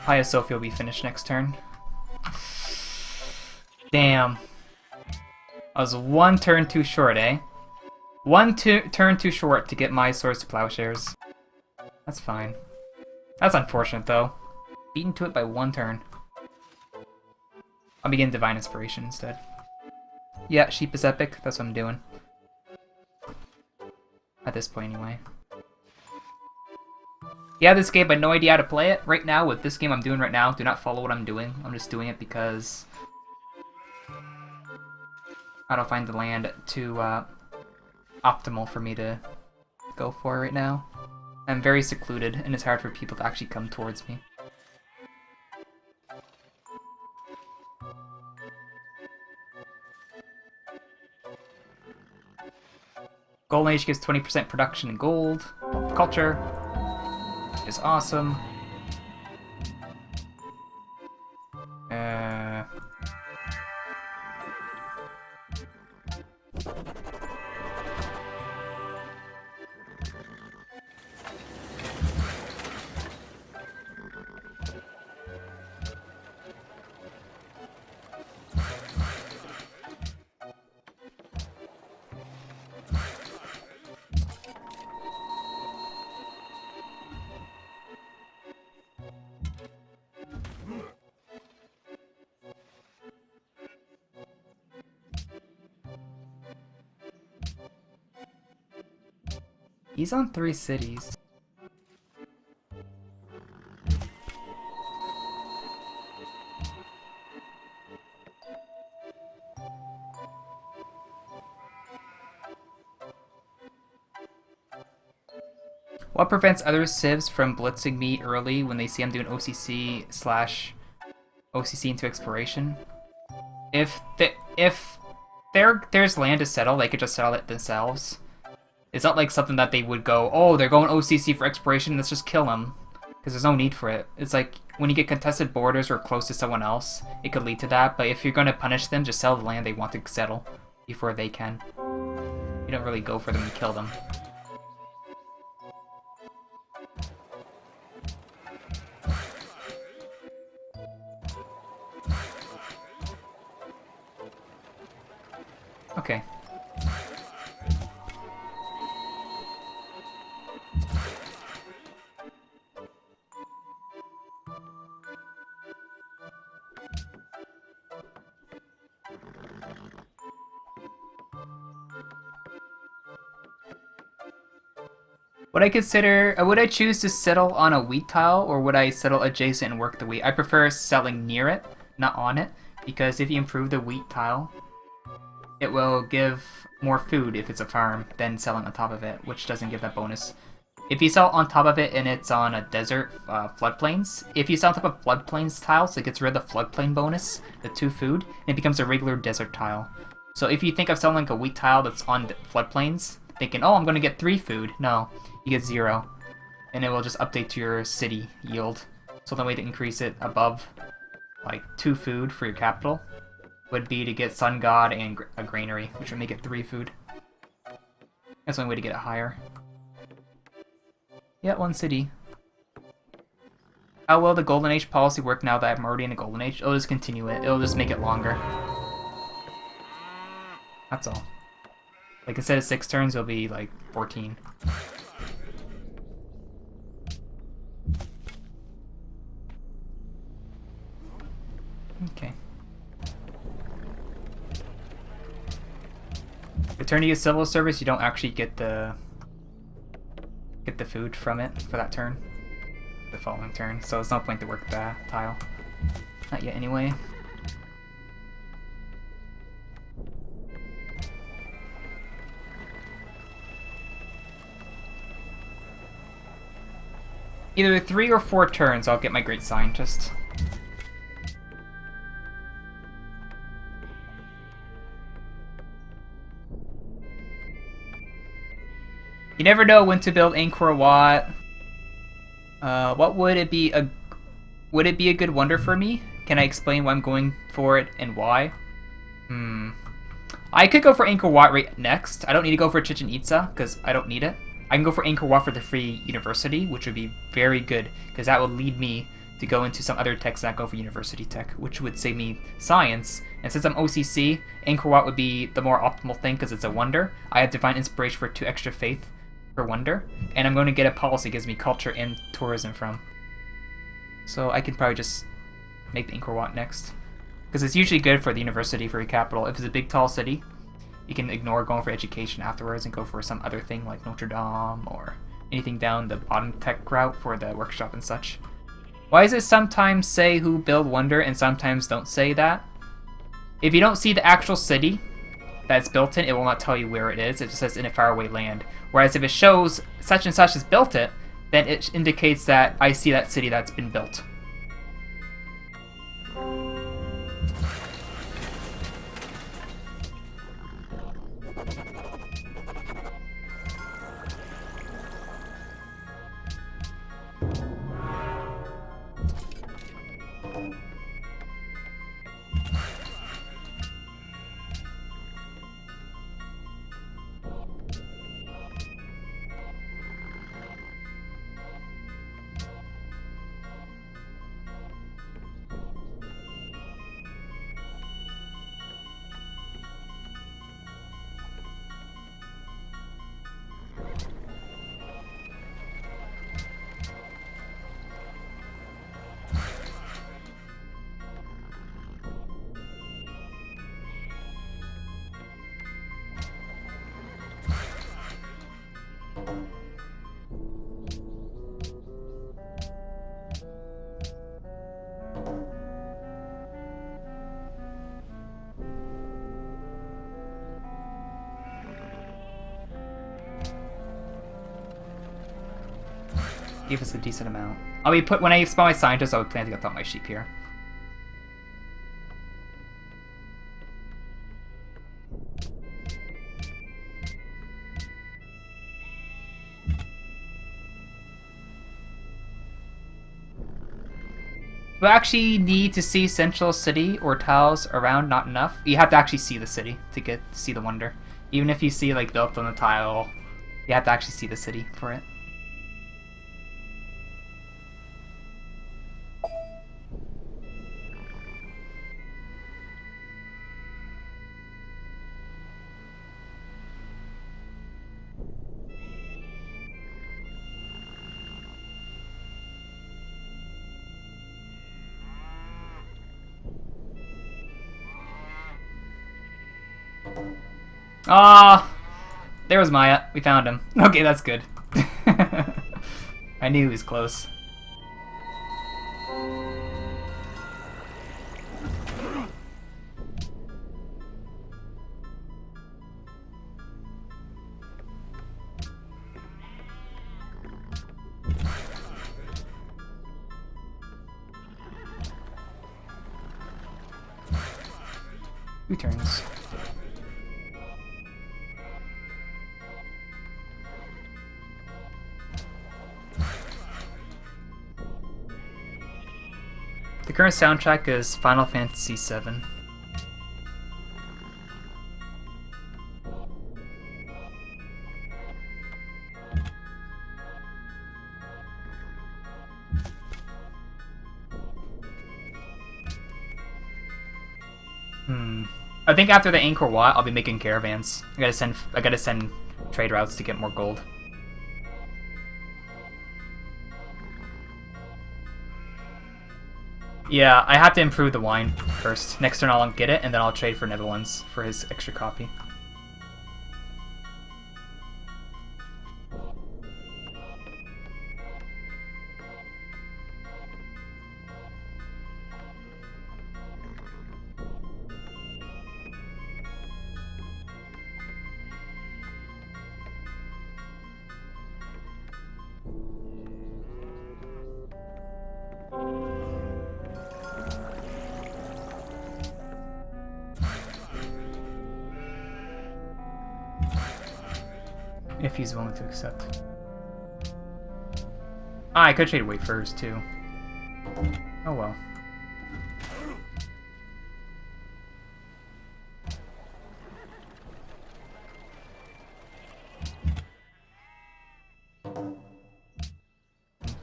Hagia Sophia will be finished next turn. Damn. I was one turn too short, eh? One turn too short to get my Swords to Plowshares. That's fine. That's unfortunate, though. Beaten to it by one turn. I'll begin Divine Inspiration instead. Yeah, Sheep is epic. That's what I'm doing. At this point, anyway. Yeah, this game, I had no idea how to play it. Right now, with this game I'm doing right now, do not follow what I'm doing. I'm just doing it because I don't find the land too optimal for me to go for right now. I'm very secluded, and it's hard for people to actually come towards me. Golden Age gives 20% production in gold. Culture is awesome. He's on 3 cities. What prevents other civs from blitzing me early when they see I'm doing OCC/OCC into exploration? If there's land to settle, they could just settle it themselves. It's not like something that they would go, oh, they're going OCC for exploration, let's just kill them. Because there's no need for it. It's like, when you get contested borders or close to someone else, it could lead to that, but if you're going to punish them, just sell the land they want to settle before they can. You don't really go for them and kill them. Okay. Would I choose to settle on a wheat tile, or would I settle adjacent and work the wheat? I prefer selling near it, not on it, because if you improve the wheat tile, it will give more food if it's a farm than selling on top of it, which doesn't give that bonus. If you sell on top of it and it's on a desert, floodplains, if you sell on top of floodplains tiles, it gets rid of the floodplain bonus, the 2 food, and it becomes a regular desert tile. So if you think of selling like a wheat tile that's on floodplains, thinking, oh, I'm going to get 3 food, no, you get 0. And it will just update to your city yield. So the way to increase it above like 2 food for your capital would be to get Sun God and a granary, which would make it 3 food. That's the only way to get it higher. Yeah, 1 city. How will the Golden Age policy work now that I'm already in the Golden Age? It'll just continue it. It'll just make it longer. That's all. Like, instead of 6 turns, it'll be like 14. Okay. Return to your civil service, you don't actually get the food from it for that turn. The following turn, so it's no point to work the tile. Not yet anyway. Either 3 or 4 turns, I'll get my Great Scientist. You never know when to build Angkor Wat. What would it be would it be a good wonder for me? Can I explain why I'm going for it and why? I could go for Angkor Wat right next. I don't need to go for Chichen Itza because I don't need it. I can go for Angkor Wat for the free university, which would be very good because that would lead me to go into some other techs that go for university tech, which would save me science. And since I'm OCC, Angkor Wat would be the more optimal thing because it's a wonder. I have divine inspiration for 2 extra faith for wonder, and I'm going to get a policy that gives me culture and tourism from. So I can probably just make the Angkor Wat next, because it's usually good for the university for your capital. If it's a big tall city, you can ignore going for education afterwards and go for some other thing like Notre Dame or anything down the bottom tech route for the workshop and such. Why does it sometimes say who build wonder and sometimes don't say that? If you don't see the actual city that's built in, it will not tell you where it is. It just says in a faraway land. Whereas if it shows such and such has built it, then it indicates that I see that city that's been built. Give us a decent amount. When I spawn my scientists, I would plan to get my sheep here. You actually need to see central city or tiles around, not enough. You have to actually see the city to see the wonder. Even if you see like built on the tile, you have to actually see the city for it. Ah, there was Maya. We found him. Okay, that's good. I knew he was close. Who turns? The current soundtrack is Final Fantasy VII. I think after the Angkor Wat, I'll be making caravans. I gotta send trade routes to get more gold. Yeah, I have to improve the wine first. Next turn I'll get it, and then I'll trade for Netherlands for his extra copy. If he's willing to accept. I could trade wafers too. Oh well.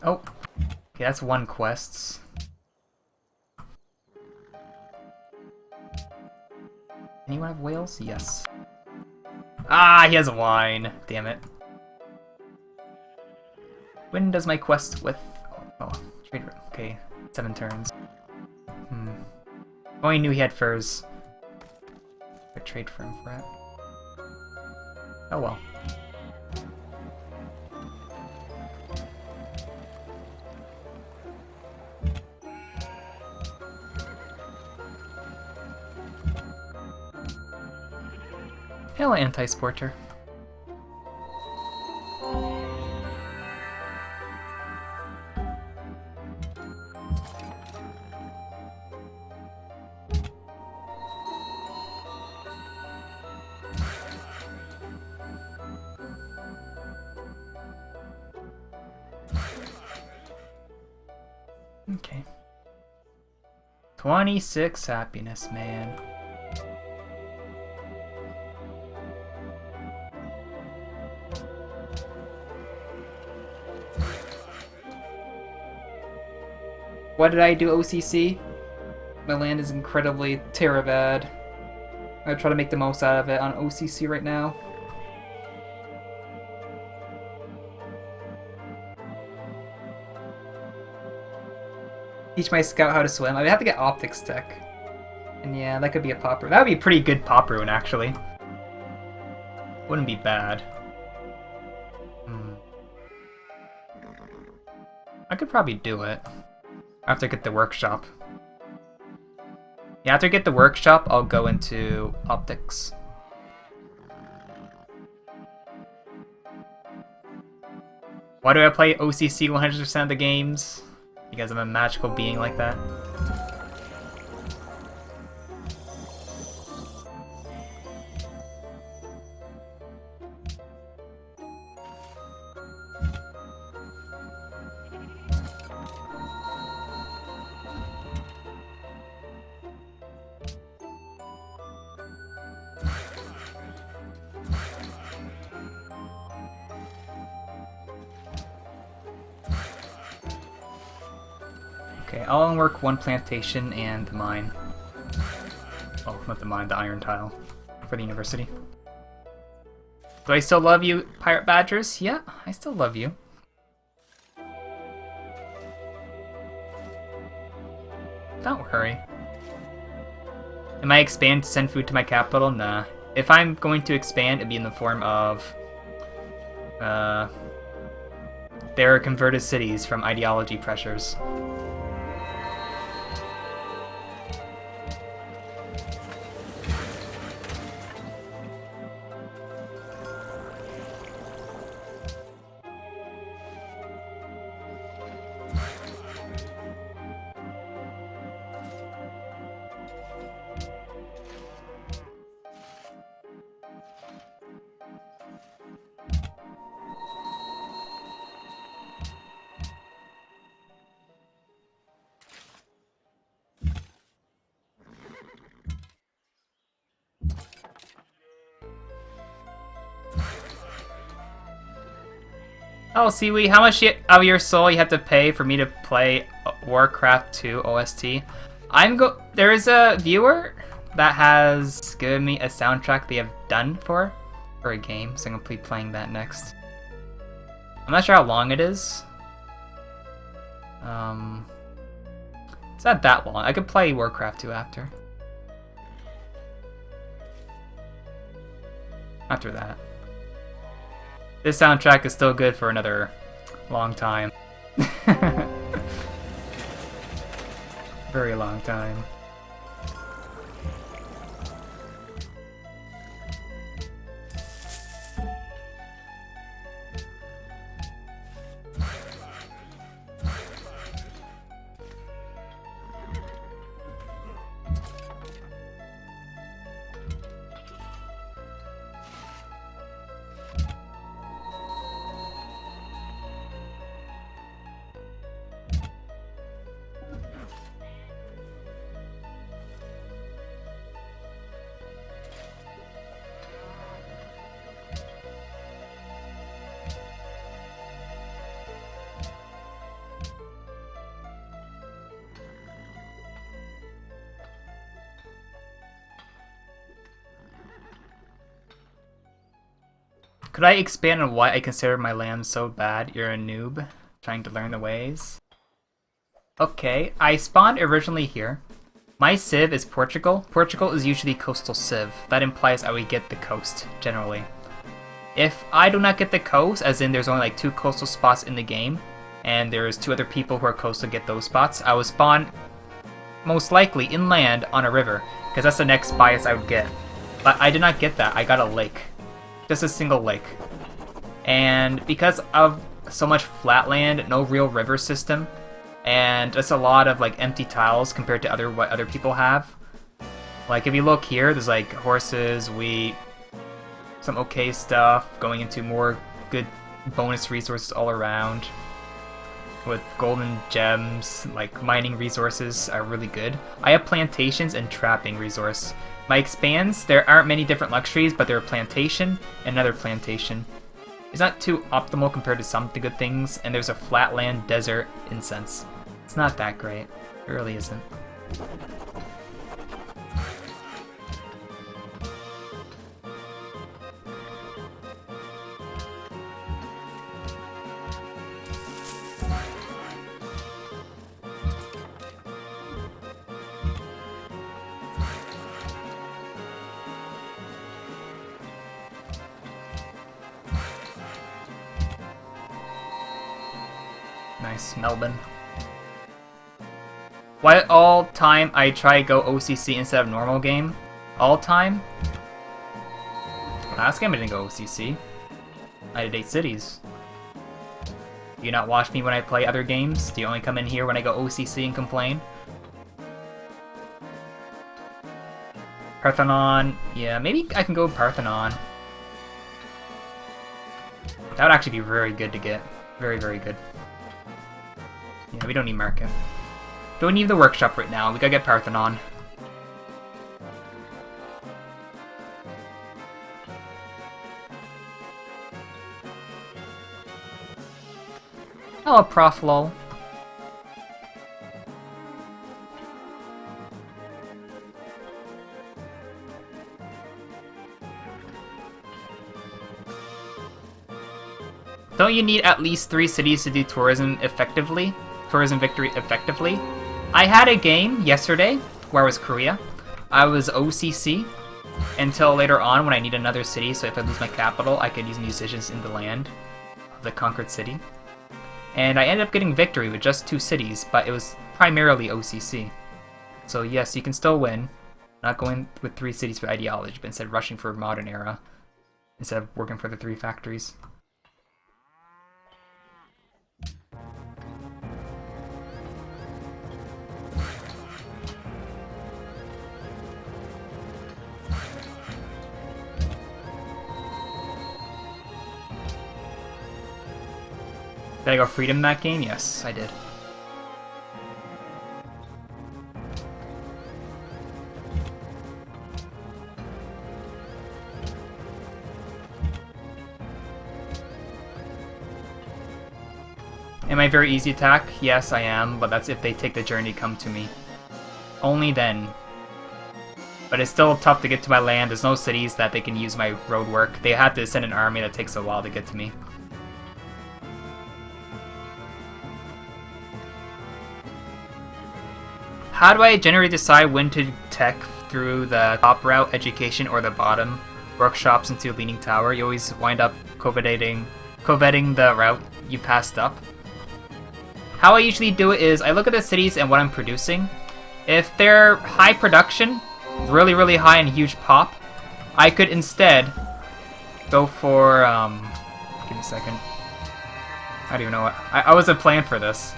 Oh. Okay, that's one quest. Anyone have whales? Yes. Ah, he has wine. Damn it. When does my quest with... Oh, trade room. Okay, 7 turns. Oh, I knew he had furs. I trade for him for it. Oh well. Hello, anti-sporter. Okay. 26 happiness, man. What did I do, OCC? My land is incredibly terabad. I try to make the most out of it on OCC right now. Teach my scout how to swim. I would have to get optics tech. And yeah, that could be a pop rune. That would be a pretty good pop rune, actually. Wouldn't be bad. I could probably do it. After I get the workshop. Yeah, after I get the workshop, I'll go into optics. Why do I play OCC 100% of the games? Because I'm a magical being like that. Okay, I'll unwork one plantation and the mine. Oh, not the mine, the iron tile. For the university. Do I still love you, Pirate Badgers? Yeah, I still love you. Don't worry. Am I expand to send food to my capital? Nah. If I'm going to expand, it'd be in the form of... there are converted cities from ideology pressures. Oh, Seaweed, how much of your soul you have to pay for me to play Warcraft 2 OST? There is a viewer that has given me a soundtrack they have done for a game, so I'm gonna be playing that next. I'm not sure how long it is. It's not that long. I could play Warcraft 2 after. After that. This soundtrack is still good for another long time. Very long time. Could I expand on why I consider my land so bad? You're a noob, trying to learn the ways. Okay, I spawned originally here. My civ is Portugal. Portugal is usually coastal civ. That implies I would get the coast, generally. If I do not get the coast, as in there's only like 2 coastal spots in the game, and there's 2 other people who are coastal get those spots, I would spawn most likely inland on a river, because that's the next bias I would get. But I did not get that. I got a lake. Just a single lake. And because of so much flat land, no real river system, and just a lot of like empty tiles compared to what other people have. Like if you look here, there's like horses, wheat, some okay stuff, going into more good bonus resources all around. With golden gems, like mining resources are really good. I have plantations and trapping resource. My expands, there aren't many different luxuries, but there are plantation and another plantation. It's not too optimal compared to some good things, and there's a flatland desert incense. It's not that great. It really isn't. Nice, Melbourne. Why all time I try to go OCC instead of normal game? All time? Last game I didn't go OCC. I did 8 cities. Do you not watch me when I play other games? Do you only come in here when I go OCC and complain? Parthenon, yeah, maybe I can go Parthenon. That would actually be very good to get. Very, very good. Yeah, we don't need market. Don't need the workshop right now. We gotta get Parthenon. Hello, Prof. Lol. Don't you need at least 3 cities to do tourism effectively? Tourism victory effectively? I had a game yesterday where I was Korea. I was OCC until later on when I need another city, so if I lose my capital, I could use musicians in the land of the conquered city. And I ended up getting victory with just 2 cities, but it was primarily OCC. So yes, you can still win. Not going with 3 cities for ideology, but instead rushing for modern era, instead of working for the 3 factories. Did I go freedom that game? Yes, I did. Am I very easy attack? Yes, I am, but that's if they take the journey to come to me. Only then. But it's still tough to get to my land. There's no cities that they can use my road work. They have to send an army that takes a while to get to me. How do I generally decide when to tech through the top route, education, or the bottom workshops into Leaning Tower? You always wind up coveting the route you passed up. How I usually do it is I look at the cities and what I'm producing. If they're high production, really, really high and huge pop, I could instead go for, give me a second. I don't even know what, I wasn't planned for this.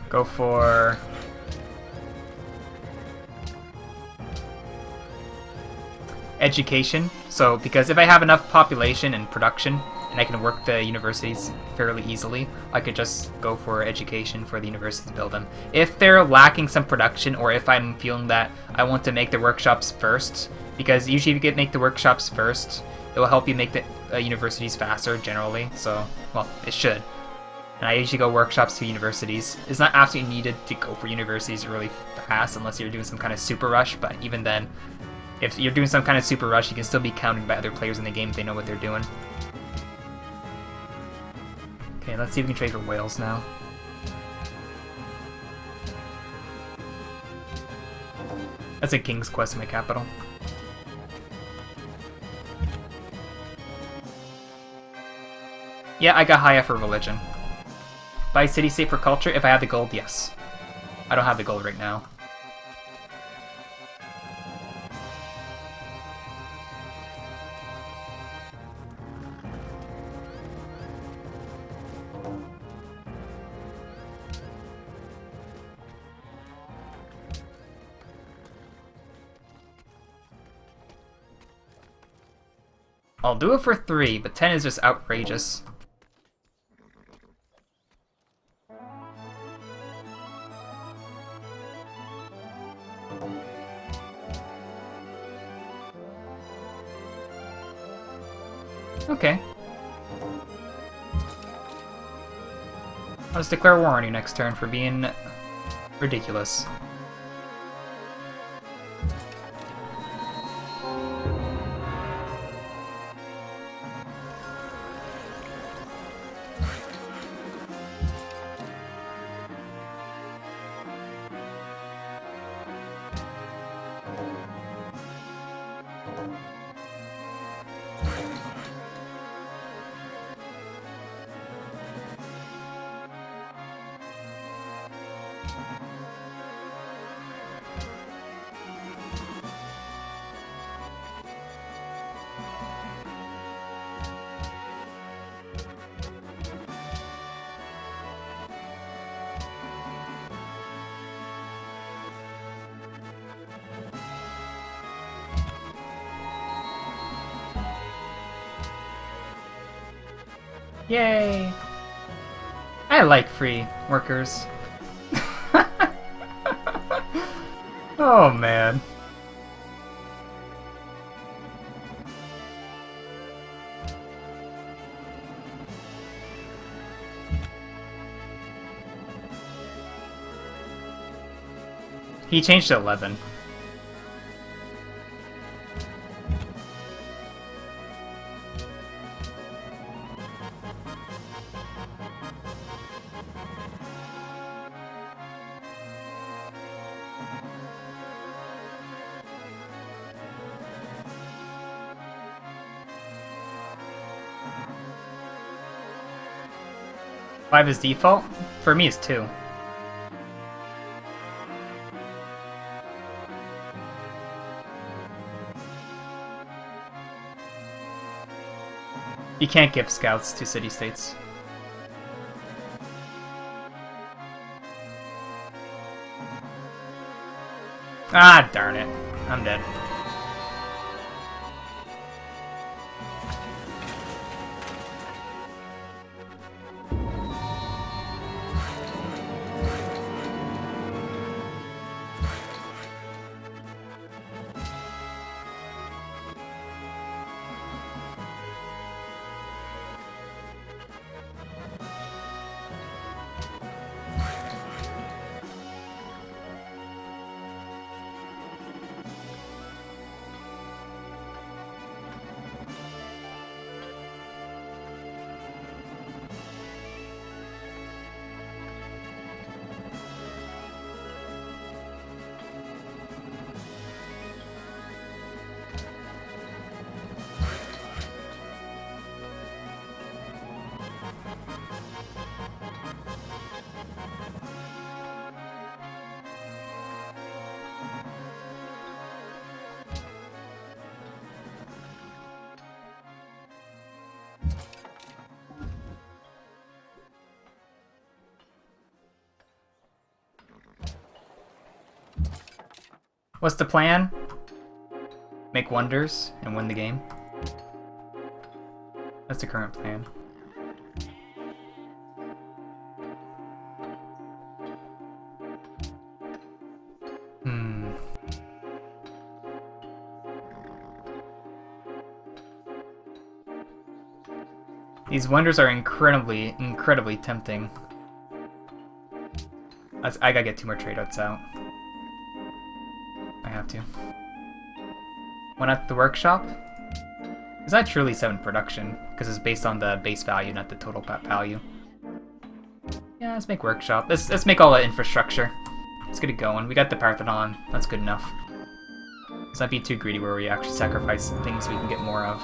Go for education. So, because if I have enough population and production, and I can work the universities fairly easily, I could just go for education for the universities to build them. If they're lacking some production, or if I'm feeling that I want to make the workshops first, because usually if you make the workshops first, it will help you make the universities faster generally, so, well, it should. And I usually go workshops to universities. It's not absolutely needed to go for universities really fast unless you're doing some kind of super rush, but even then, if you're doing some kind of super rush, you can still be counted by other players in the game if they know what they're doing. Okay, let's see if we can trade for whales now. That's a king's quest in my capital. Yeah, I got high for religion. Buy city-state for culture if I have the gold, yes. I don't have the gold right now. I'll do it for 3, but 10 is just outrageous. Okay. I'll just declare war on you next turn for being ridiculous. Yay! I like free workers. Oh man. He changed to 11. Five is default? For me, it's 2. You can't give scouts to city-states. Ah, darn it. I'm dead. What's the plan? Make wonders and win the game. That's the current plan. These wonders are incredibly, incredibly tempting. I gotta get 2 more trade routes out. I have to. 1 at the workshop. Is that truly 7 production? Because it's based on the base value, not the total value. Yeah, let's make workshop. Let's make all the infrastructure. Let's get it going. We got the Parthenon. That's good enough. Let's not be too greedy where we actually sacrifice things we can get more of.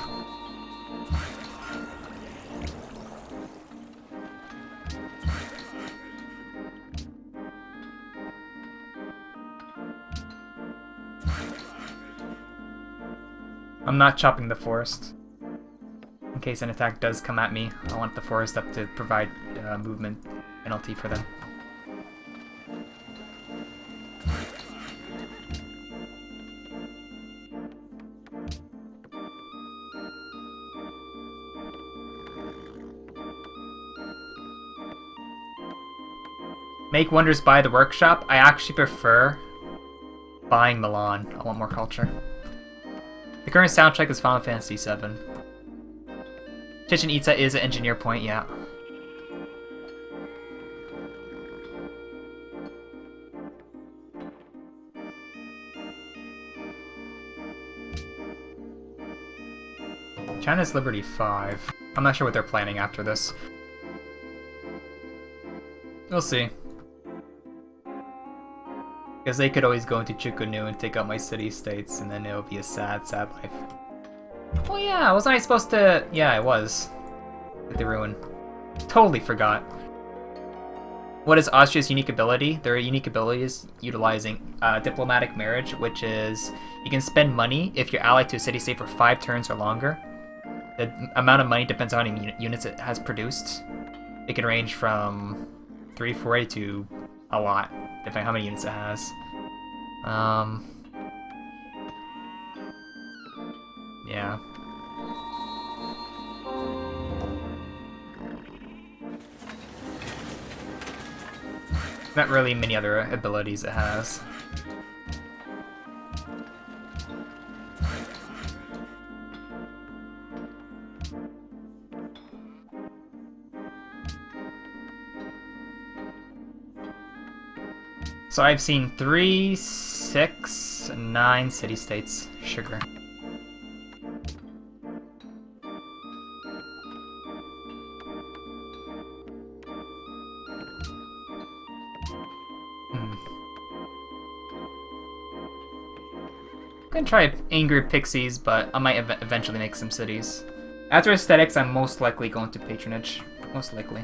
I'm not chopping the forest. In case an attack does come at me, I want the forest up to provide movement penalty for them. Make wonders by the workshop. I actually prefer buying Milan. I want more culture. The current soundtrack is Final Fantasy VII. Chichen Itza is an engineer point, yeah. China's Liberty 5. I'm not sure what they're planning after this. We'll see. Because they could always go into Chukunu and take out my city-states, and then it'll be a sad, sad life. Oh yeah, wasn't I supposed to... Yeah, I was. With the ruin. Totally forgot. What is Austria's unique ability? Their unique ability is utilizing diplomatic marriage, which is you can spend money if you're allied to a city-state for 5 turns or longer. The amount of money depends on how many units it has produced. It can range from 340 to a lot, depending on how many units it has. Yeah. Not really many other abilities it has. So I've seen 3, 6, 9 city-states. Sugar. I'm gonna try Angry Pixies, but I might eventually make some cities. After aesthetics, I'm most likely going to patronage. Most likely.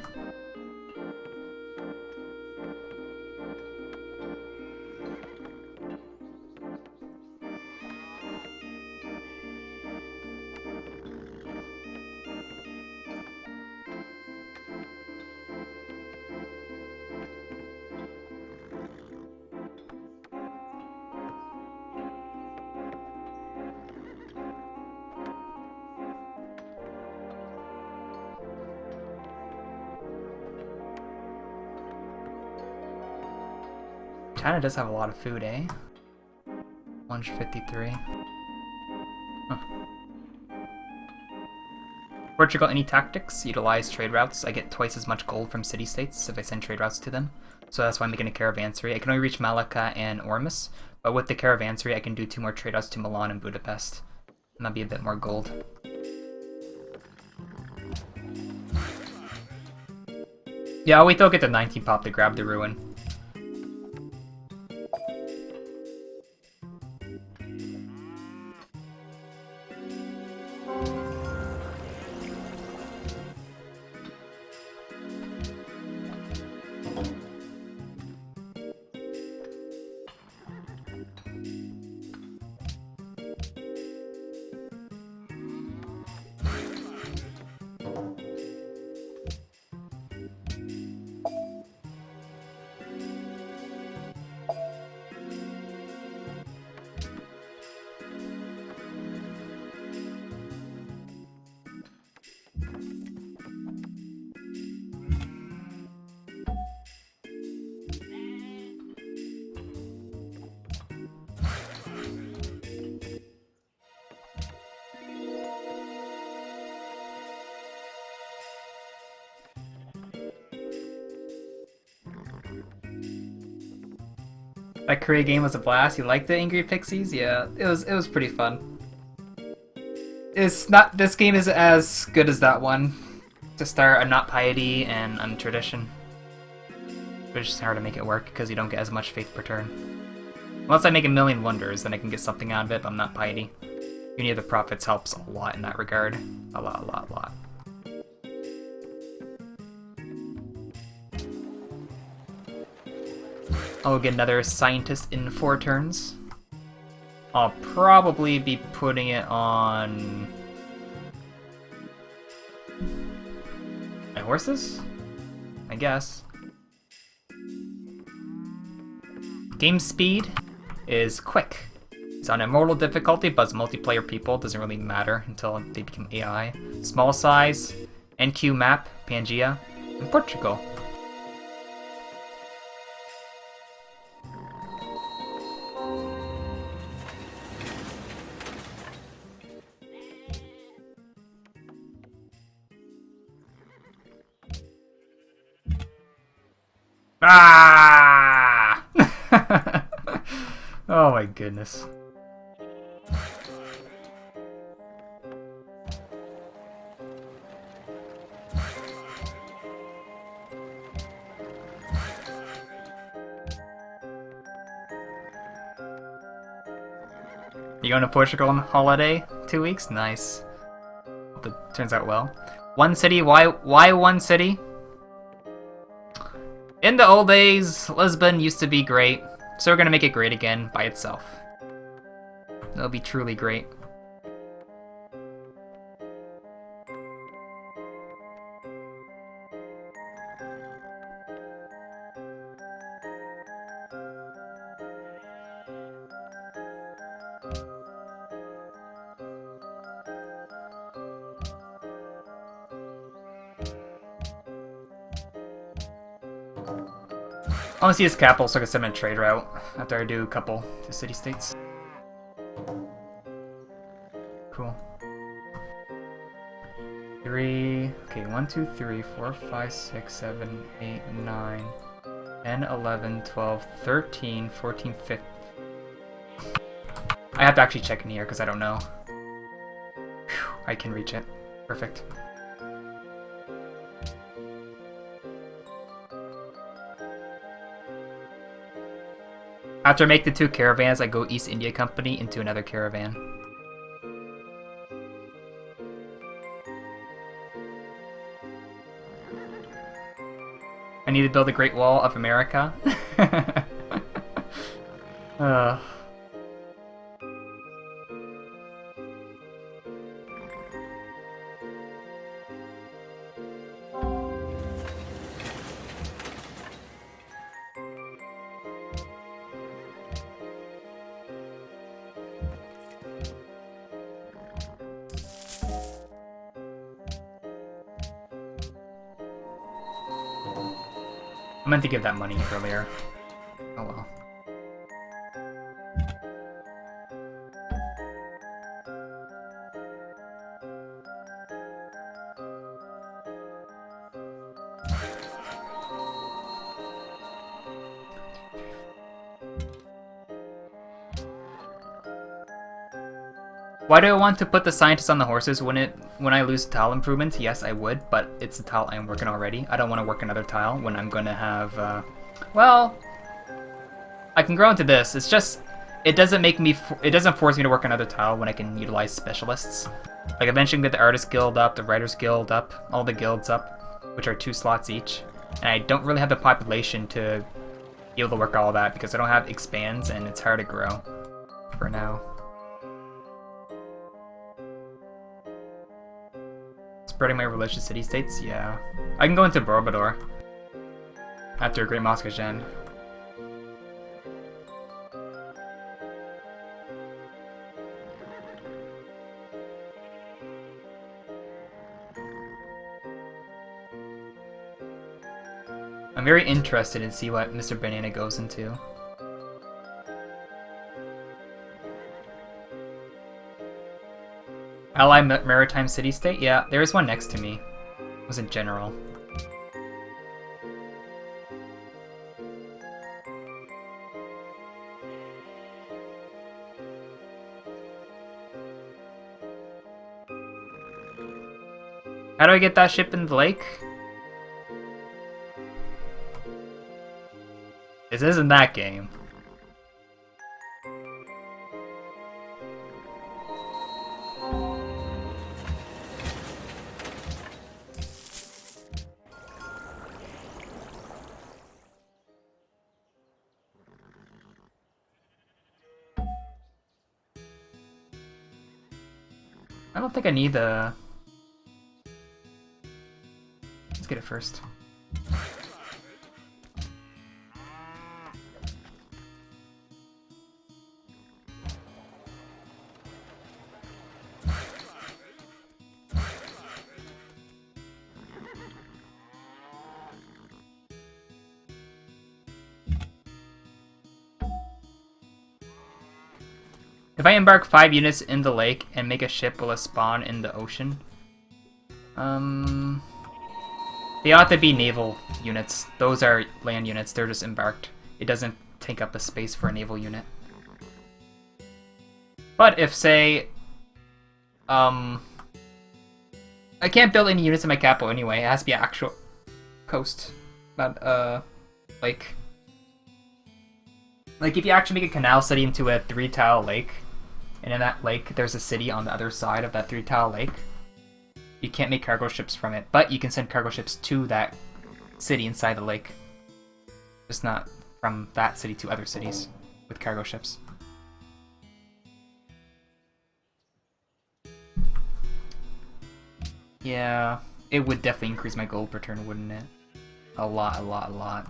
China does have a lot of food, eh? 153. Huh. Portugal, any tactics? Utilize trade routes. I get twice as much gold from city-states if I send trade routes to them. So that's why I'm making a caravanserai. I can only reach Malacca and Ormus, but with the caravanserai I can do 2 more trade routes to Milan and Budapest. And that'll be a bit more gold. Yeah, I'll wait till I get to 19 pop to grab the ruin. That Korea game was a blast. You liked the Angry Pixies? Yeah, it was pretty fun. It's not. This game isn't as good as that one. To start, I'm not piety and I'm tradition. But it's just hard to make it work because you don't get as much faith per turn. Unless I make a million wonders, then I can get something out of it, but I'm not piety. Unity of the Prophets helps a lot in that regard. A lot. I'll get another scientist in 4 turns. I'll probably be putting it on my horses, I guess. Game speed is quick. It's on immortal difficulty, but it's multiplayer people. Doesn't really matter until they become AI. Small size, NQ map, Pangea, and Portugal. Ah! Oh my goodness. You going to Portugal on holiday? 2 weeks? Nice. Hope it turns out well. One city? Why one city? In the old days, Lisbon used to be great, so we're gonna make it great again by itself. It'll be truly great. I want to see his capital so I can send him a trade route after I do a couple to city-states. Cool. 3, okay, 1, 2, 3, 4, 5, 6, 7, 8, 9, 10, 11, 12, 13, 14, 15. I have to actually check in here because I don't know. Whew, I can reach it. Perfect. After I make the 2 caravans, I go East India Company into another caravan. I need to build a Great Wall of America. I meant to give that money earlier. Oh well. Why do I want to put the scientists on the horses when I lose tile improvements? Yes, I would, but it's a tile I'm working already. I don't want to work another tile when I'm going to have, well, I can grow into this. It's just, it doesn't force me to work another tile when I can utilize specialists. Like eventually get the Artist Guild up, the Writers Guild up, all the guilds up, which are 2 slots each. And I don't really have the population to be able to work all that because I don't have expands and it's hard to grow for now. Spreading my religious city-states? Yeah. I can go into Barbador after Great Moskajan. I'm very interested in see what Mr. Banana goes into. Ally Maritime City-State? Yeah, there is one next to me. It was a general. How do I get that ship in the lake? This isn't that game. I don't think I need the... Let's get it first. If I embark 5 units in the lake and make a ship, will it spawn in the ocean? They ought to be naval units. Those are land units, they're just embarked. It doesn't take up a space for a naval unit. But if, say... I can't build any units in my capital anyway, it has to be an actual coast. Not, lake. Like, if you actually make a canal city into a 3-tile lake, and in that lake there's a city on the other side of that 3-tile lake, you can't make cargo ships from it, but you can send cargo ships to that city inside the lake. Just not from that city to other cities with cargo ships. Yeah, it would definitely increase my gold per turn, wouldn't it? A lot, a lot, a lot.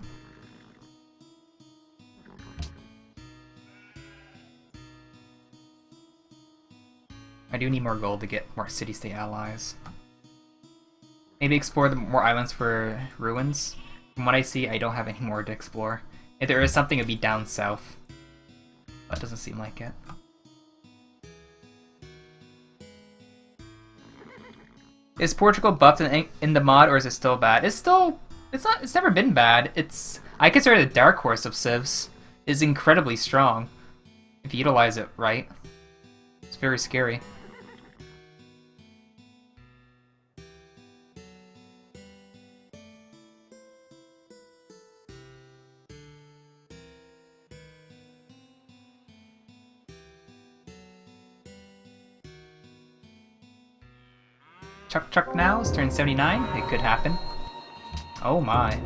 I do need more gold to get more city-state allies. Maybe explore more islands for ruins. From what I see, I don't have any more to explore. If there is something, it'd be down south. That doesn't seem like it. Is Portugal buffed in the mod, or is it still bad? It's still... It's never been bad. I consider it a dark horse of civs. It's incredibly strong. If you utilize it right. It's very scary. Chuck Nows turned 79. It could happen. Oh my.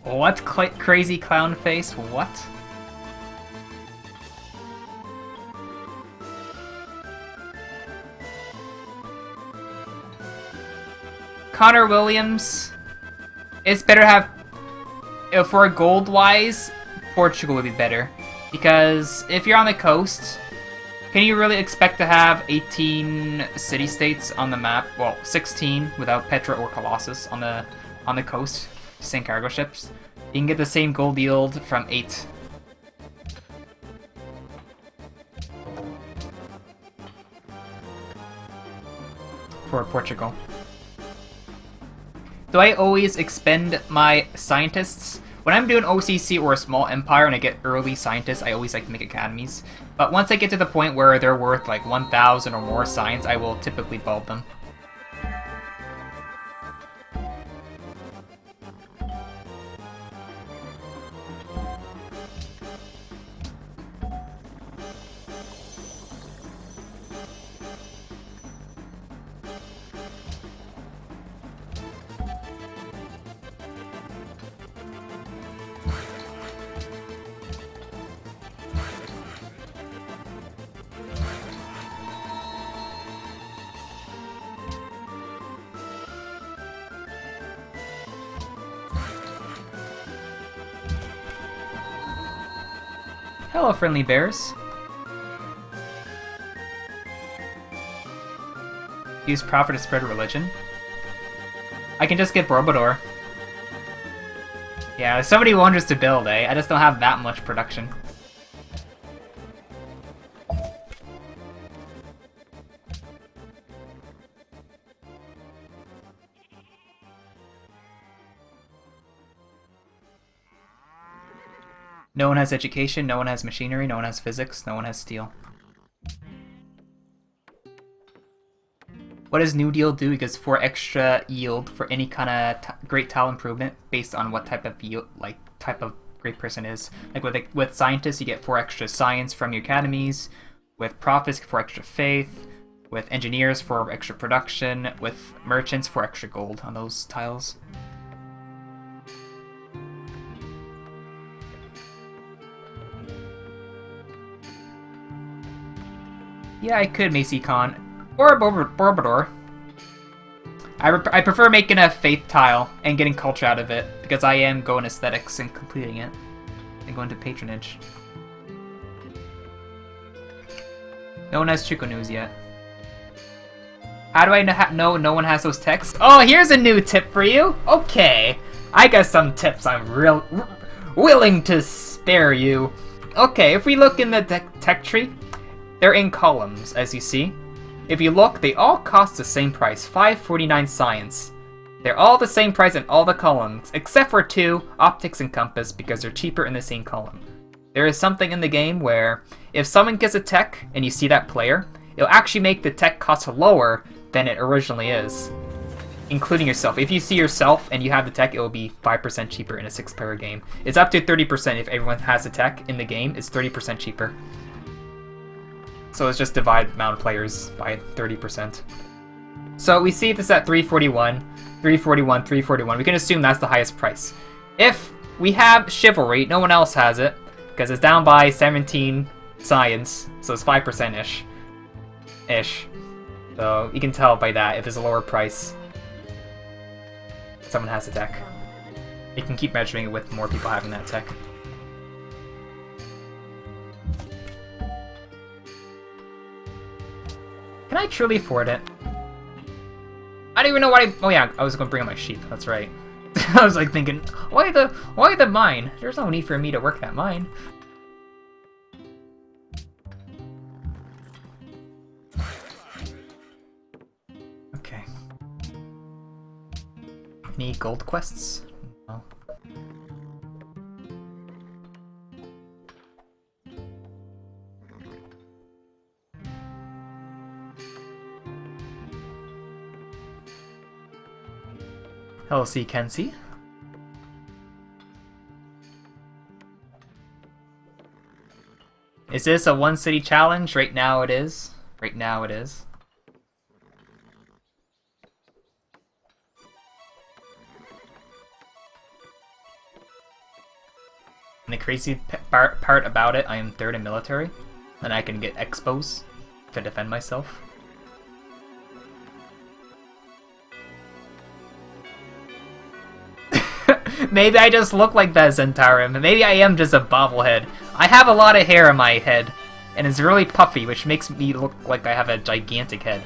What? Crazy clown face? What? Connor Williams. It's better to have... For gold-wise, Portugal would be better. Because if you're on the coast, can you really expect to have 18 city-states on the map? Well, 16 without Petra or Colossus on the coast. Sink cargo ships. You can get the same gold yield from 8. For Portugal. Do I always expend my scientists? When I'm doing OCC or a small empire and I get early scientists, I always like to make academies. But once I get to the point where they're worth like 1,000 or more science, I will typically bulb them. Hello, friendly bears. Use profit to spread religion. I can just get Borobudur. Yeah, there's so many wonders to build, eh? I just don't have that much production. No one has education, no one has machinery, no one has physics, no one has steel. What does New Deal do? It gives 4 extra yield for any kind of great tile improvement based on what type of yield, type of great person is. Like with scientists, you get 4 extra science from your academies. With prophets, 4 extra faith. With engineers, 4 extra production. With merchants, 4 extra gold on those tiles. Yeah, I could Macy Khan. Or Borobudur. I prefer making a faith tile and getting culture out of it, because I am going aesthetics and completing it. And going to patronage. No one has Chico News yet. How do I know no one has those texts? Oh, here's a new tip for you! Okay, I got some tips I'm willing to spare you. Okay, if we look in the tech tree, they're in columns, as you see. If you look, they all cost the same price, 549 science. They're all the same price in all the columns, except for 2, optics and compass, because they're cheaper in the same column. There is something in the game where, if someone gets a tech and you see that player, it'll actually make the tech cost lower than it originally is. Including yourself. If you see yourself and you have the tech, it will be 5% cheaper in a 6-player game. It's up to 30% if everyone has a tech in the game, it's 30% cheaper. So let's just divide the amount of players by 30%. So we see this at 341, 341, 341. We can assume that's the highest price. If we have Chivalry, no one else has it, because it's down by 17 science, so it's 5%-ish. So you can tell by that if it's a lower price, someone has a tech. You can keep measuring it with more people having that tech. Can I truly afford it? I don't even know why oh yeah, I was gonna bring up my sheep, that's right. I was like thinking, why the mine? There's no need for me to work that mine. Okay. Any gold quests? No. Hello, C. Kenzie. Is this a 1-city challenge? Right now it is. Right now it is. And the crazy part about it, I am 3rd in military, and I can get expos to defend myself. Maybe I just look like that Zentarum. Maybe I am just a bobblehead. I have a lot of hair on my head, and it's really puffy, which makes me look like I have a gigantic head.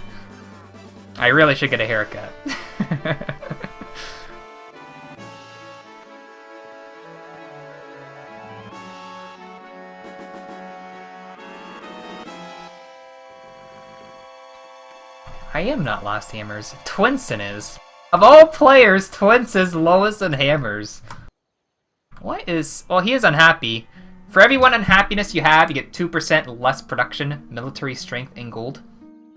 I really should get a haircut. I am not Lost Hammers. Twinson is. Of all players, Twins is lowest in hammers. What is... Well, he is unhappy. For every 1 unhappiness you have, you get 2% less production, military strength, and gold.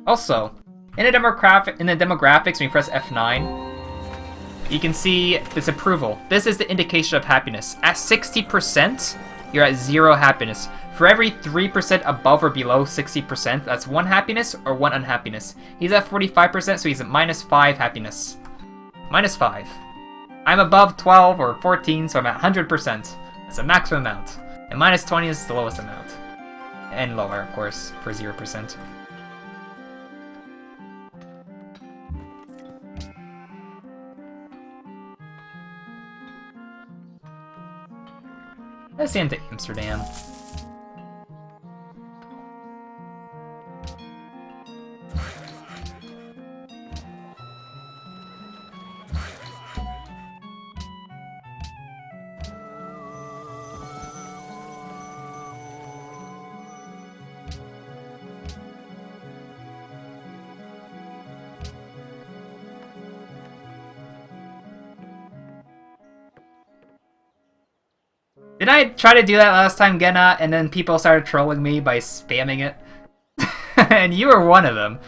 Also, in the demographics, when you press F9, you can see this approval. This is the indication of happiness. At 60%, you're at 0 happiness. For every 3% above or below 60%, that's 1 happiness or 1 unhappiness. He's at 45%, so he's at -5 happiness. -5. I'm above 12 or 14, so I'm at 100%. That's the maximum amount. And -20 is the lowest amount. And lower, of course, for 0%. Let's into Amsterdam. Did I try to do that last time, Genna, and then people started trolling me by spamming it? And you were one of them.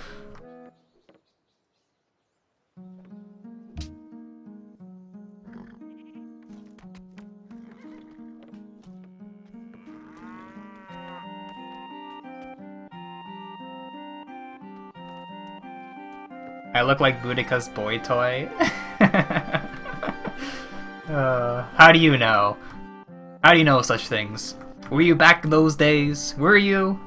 I look like Boudica's boy toy. How do you know? How do you know such things? Were you back in those days? Were you?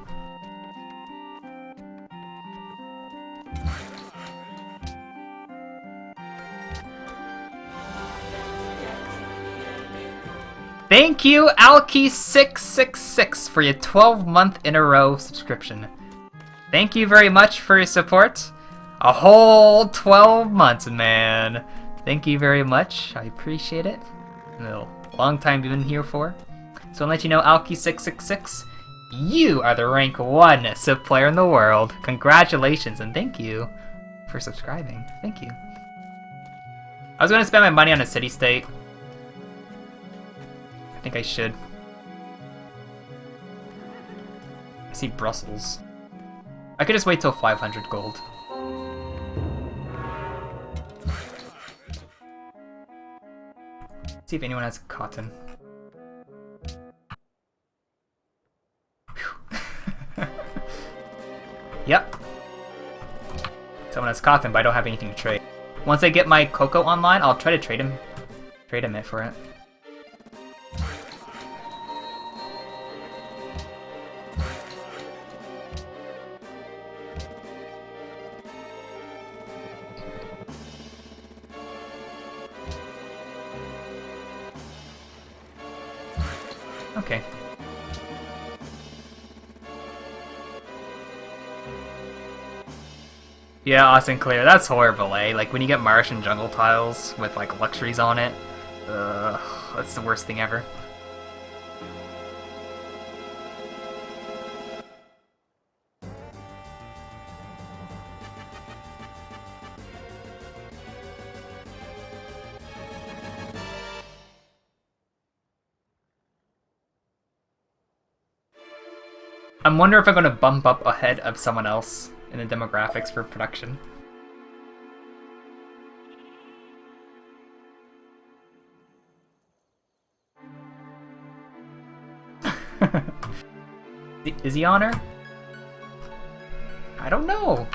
Thank you, Alki666, for your 12-month in a row subscription. Thank you very much for your support. A whole 12 months, man. Thank you very much. I appreciate it. A long time you've been here for. So I'll let you know, Alki666, you are the rank 1 Civ player in the world. Congratulations and thank you for subscribing. Thank you. I was going to spend my money on a city-state. I think I should. I see Brussels. I could just wait till 500 gold. See if anyone has cotton. Yep. Someone has cotton, but I don't have anything to trade. Once I get my cocoa online, I'll try to trade him it for it. Okay. Yeah, Austin Clear, that's horrible, eh? Like, when you get marsh and jungle tiles with, like, luxuries on it. That's the worst thing ever. I'm wondering if I'm going to bump up ahead of someone else in the demographics for production. Is he on her? I don't know.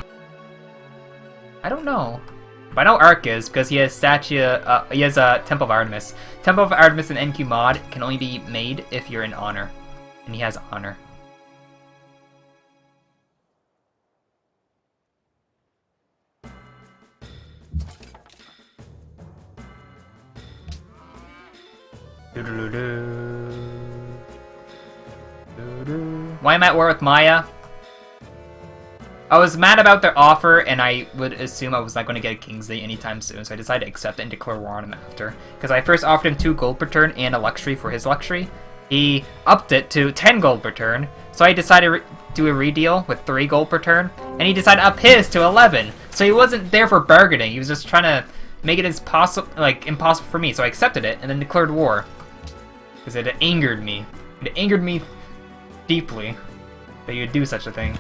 I don't know. But I know Ark is, because he has he has a Temple of Artemis. Temple of Artemis and NQ mod can only be made if you're in honor. And he has honor. Why am I at war with Maya? I was mad about their offer, and I would assume I was not going to get a Kingsley anytime soon, so I decided to accept it and declare war on him after. Because I first offered him 2 gold per turn and a luxury for his luxury. He upped it to 10 gold per turn, so I decided to do a redeal with 3 gold per turn, and he decided to up his to 11. So he wasn't there for bargaining, he was just trying to make it as impossible for me, so I accepted it and then declared war. Because it angered me. It angered me deeply that you would do such a thing.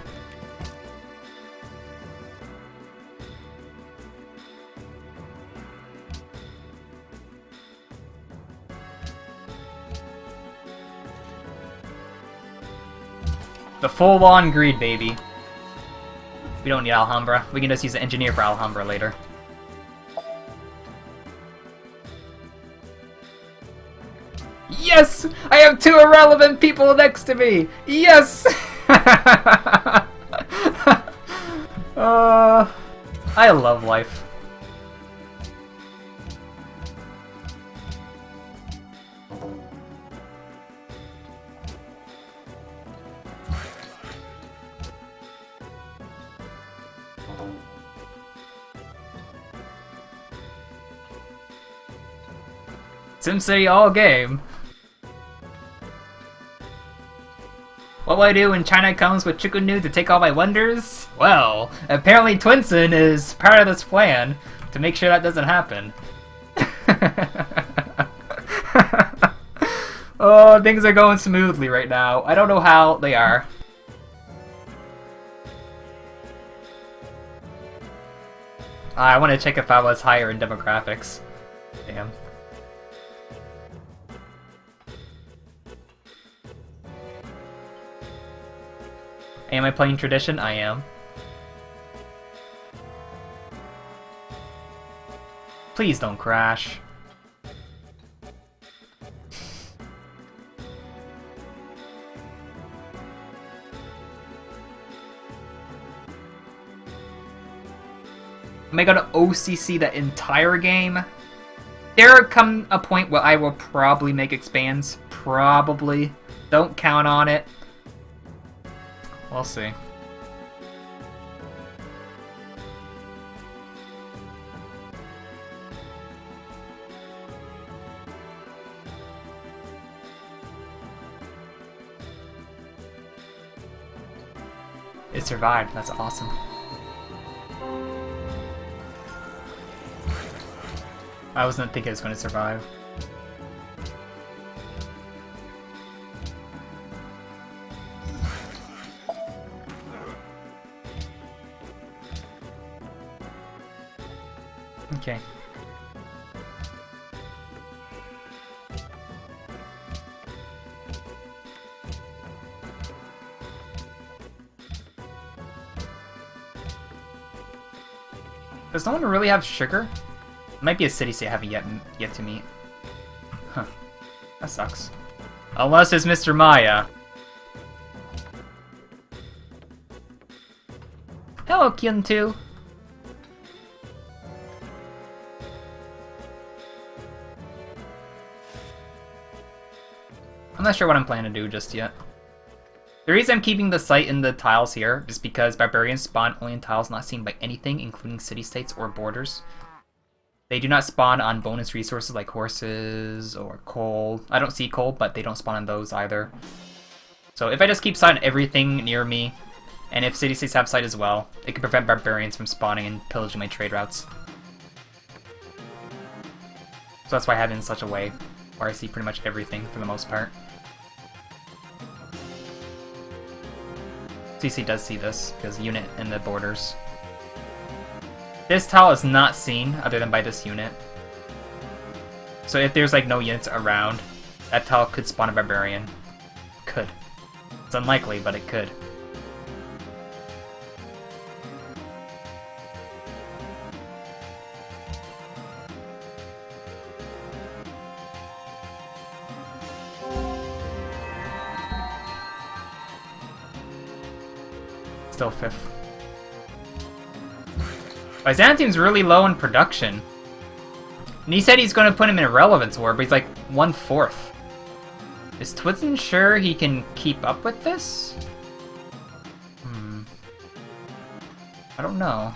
The full-on greed, baby. We don't need Alhambra. We can just use the engineer for Alhambra later. Yes! I have 2 irrelevant people next to me! Yes! I love life. SimCity all game. What will I do when China comes with Chukunu to take all my wonders? Well, apparently Twinson is part of this plan to make sure that doesn't happen. Oh, things are going smoothly right now. I don't know how they are. I want to check if I was higher in demographics. Damn. Am I playing tradition? I am. Please don't crash. Am I gonna OCC the entire game? There come a point where I will probably make expands. Probably. Don't count on it. We'll see. It survived. That's awesome. I wasn't thinking it was going to survive. Okay. Does no one really have sugar? Might be a city-state I haven't yet to meet. Huh. That sucks. Unless it's Mr. Maya. Hello, Kyun2. I'm not sure what I'm planning to do just yet. The reason I'm keeping the site in the tiles here is because Barbarians spawn only in tiles not seen by anything, including city-states or borders. They do not spawn on bonus resources like horses or coal. I don't see coal, but they don't spawn on those either. So if I just keep sight on everything near me, and if city-states have sight as well, it can prevent Barbarians from spawning and pillaging my trade routes. So that's why I have it in such a way, where I see pretty much everything for the most part. CC does see this, because unit in the borders. This tile is not seen, other than by this unit. So if there's like no units around, that tile could spawn a Barbarian. Could. It's unlikely, but it could. Still 5th. Byzantium's really low in production. And he said he's going to put him in a relevance war, but he's like 1/4. Is Twitzen sure he can keep up with this? I don't know.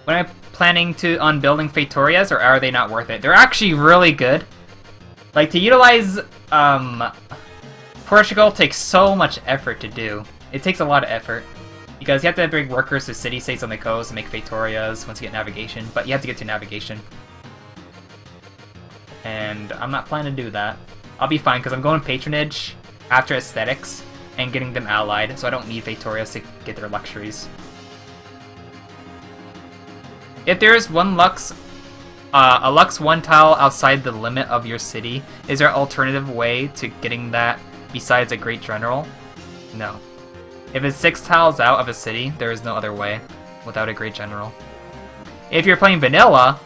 When I'm planning on building Fetorias, or are they not worth it? They're actually really good. Like, to utilize Portugal takes so much effort to do. It takes a lot of effort. Because you have to bring workers to city-states on the coast and make Fetorias once you get navigation. But you have to get to navigation. And I'm not planning to do that. I'll be fine, because I'm going patronage after aesthetics and getting them allied. So I don't need Fetorias to get their luxuries. If there is one Lux, a Lux 1 tile outside the limit of your city, is there an alternative way to getting that besides a Great General? No. If it's 6 tiles out of a city, there is no other way without a Great General. If you're playing vanilla,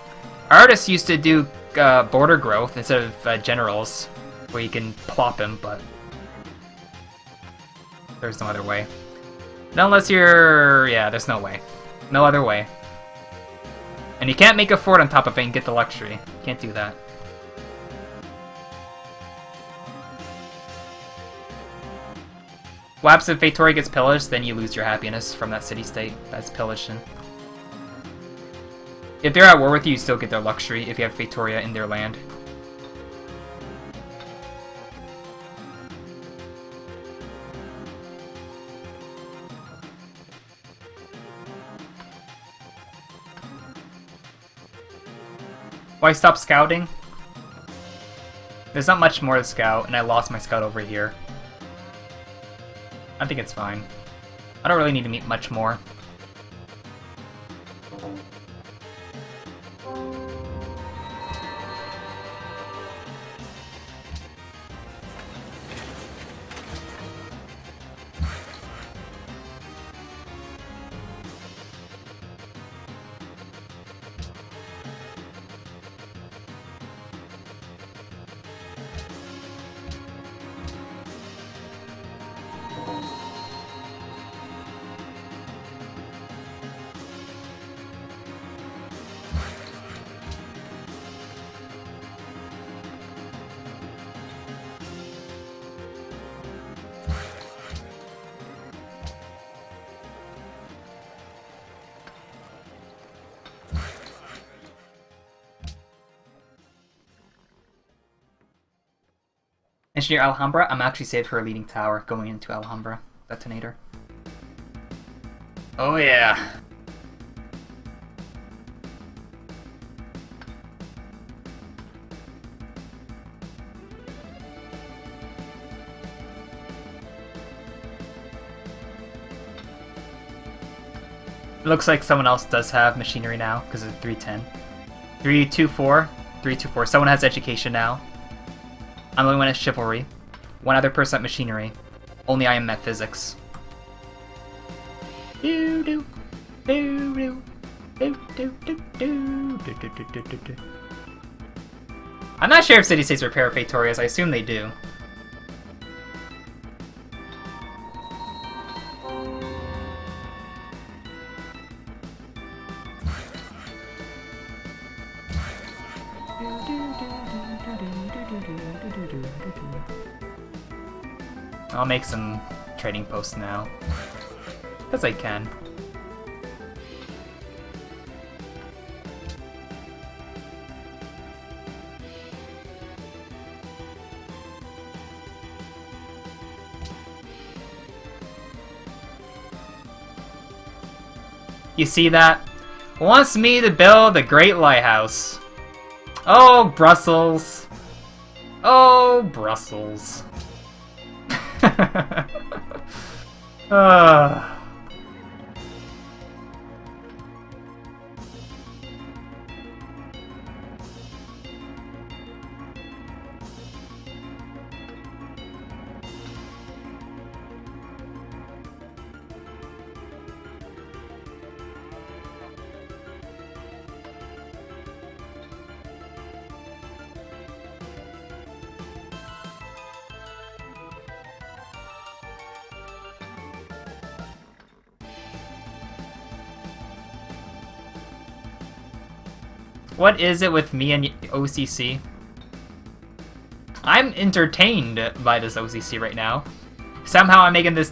artists used to do border growth instead of generals, where you can plop him, but there's no other way. Not unless you're... yeah, there's no way. No other way. And you can't make a fort on top of it and get the luxury. Can't do that. What happens if Feitoria gets pillaged? Then you lose your happiness from that city-state that's pillaged in. If they're at war with you, you still get their luxury if you have Feitoria in their land. Why stop scouting? There's not much more to scout, and I lost my scout over here. I think it's fine. I don't really need to meet much more. Engineer Alhambra, I'm actually saved for a leading tower going into Alhambra. Detonator. Oh yeah. It looks like someone else does have machinery now, because it's 310. 324. 324. Someone has education now. I'm the only one at chivalry. One other person at machinery. Only I am at physics. I'm not sure if city-states repair Fatorias. I assume they do. I'll make some trading posts now. Because I can. You see that? Wants me to build a great lighthouse. Oh, Brussels. Oh, Brussels. What is it with me and OCC? I'm entertained by this OCC right now. Somehow I'm making this